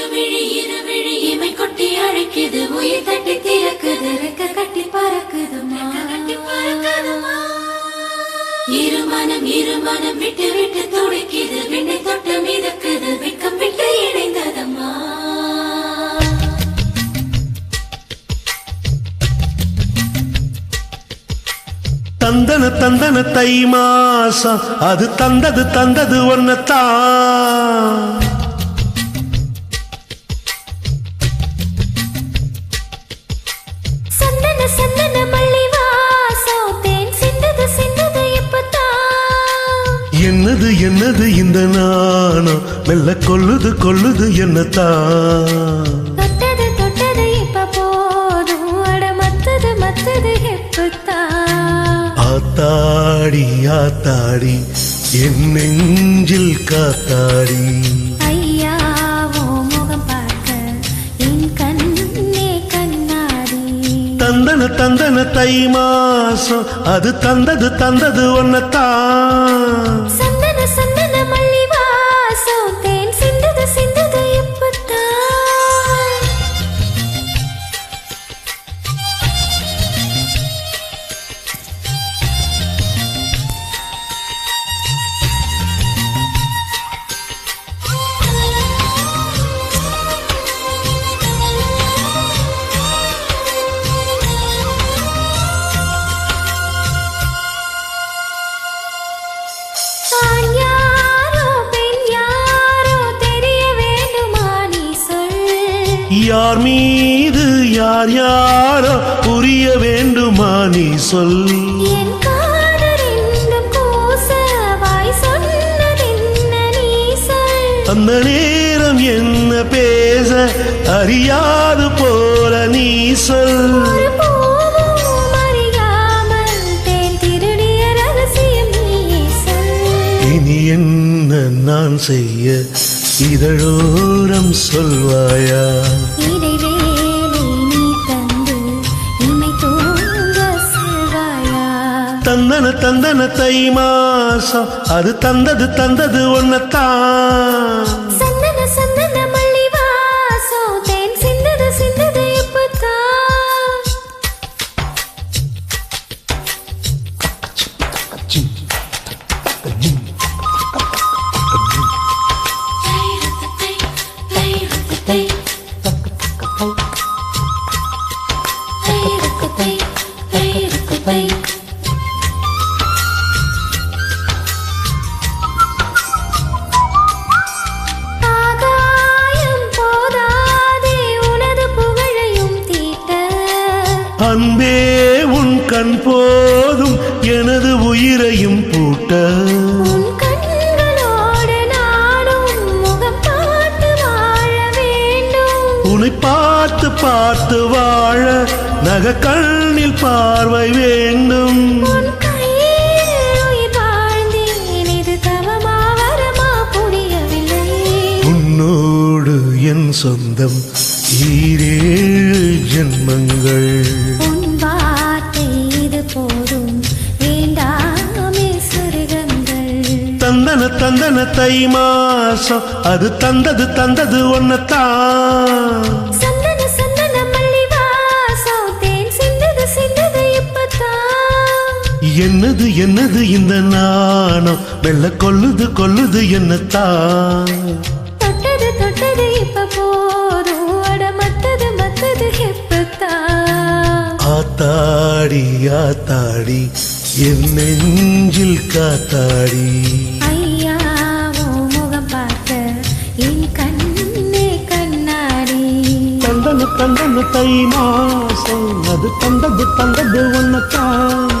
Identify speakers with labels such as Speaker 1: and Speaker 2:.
Speaker 1: இருவிழி இமை கொட்டி அழைக்குது உயிர் தட்டி திறக்குது ரெக்க கட்டி பறக்குதுமா இருமனம் விட்டு விட்டு துடிக்குது விண்ணை தொட்டு மிதக்குது வெக்கம் விட்டு இணைந்ததம்மா
Speaker 2: தந்தன தந்தன தை மாசம் அது தந்தது ஒன்னத்தான் என்னது என்னது இந்த நாணம் மெல்ல கொல்லுது என்னத்தான்
Speaker 1: தொட்டது இப்ப போதும் அட மத்தது எப்பத்தான்
Speaker 2: ஆத்தாடி என் நெஞ்சில் காத்தாடி
Speaker 1: ஐயா ஓ முகம் பார்க்க என் கண்ணே கண்ணாடி
Speaker 2: தந்தன தை மாசம் அது தந்தது ஒன்னத்தான்
Speaker 1: சந்தன மல்லி வாசம் தேன் சிந்தது எப்பத்தான்
Speaker 2: யார் மீது யாரோ புரிய வேண்டுமா நீ சொல்
Speaker 1: என் காதலின் கூசவாய் சொன்னதென்ன நீ சொல்
Speaker 2: அந்த நேரம் என்ன பேச அறியாது போல நீ சொல் இனி என்ன நான் செய்ய இதழோரம் சொல்வாயா தந்தன தை மாசம் அது தந்தது ஒன்னத்தான்
Speaker 1: சந்தன மல்லி வாசம் தேன் சிந்தது எப்பத்தான்
Speaker 2: அன்பே உன் கண் போதும் எனது உயிரையும் பூட்ட உன்னை பார்த்து வாழ நக கண்ணில் பார்வை வேண்டும் உன்னோடு என் சொந்தம் ஈரேழு ஜென்மங்கள் தந்தன தை மாசம் அது தந்தது ஒன்னத்தான்
Speaker 1: சந்தன மல்லி வாசம் தேன் சிந்தது எப்பத்தான்
Speaker 2: என்னது இந்த நாணம் மெல்ல கொல்லுது என்னத்தான்
Speaker 1: தொட்டது இப்ப போதும் அட மத்தது எப்பத்தான்
Speaker 2: ஆத்தாடி என் நெஞ்சில் காத்தாடி
Speaker 1: ஐயா ஓ முகம் பார்க்க என் கண்ணே கண்ணாடி
Speaker 2: தந்தன தை மாசம் அது தந்தது ஒன்னத்தான்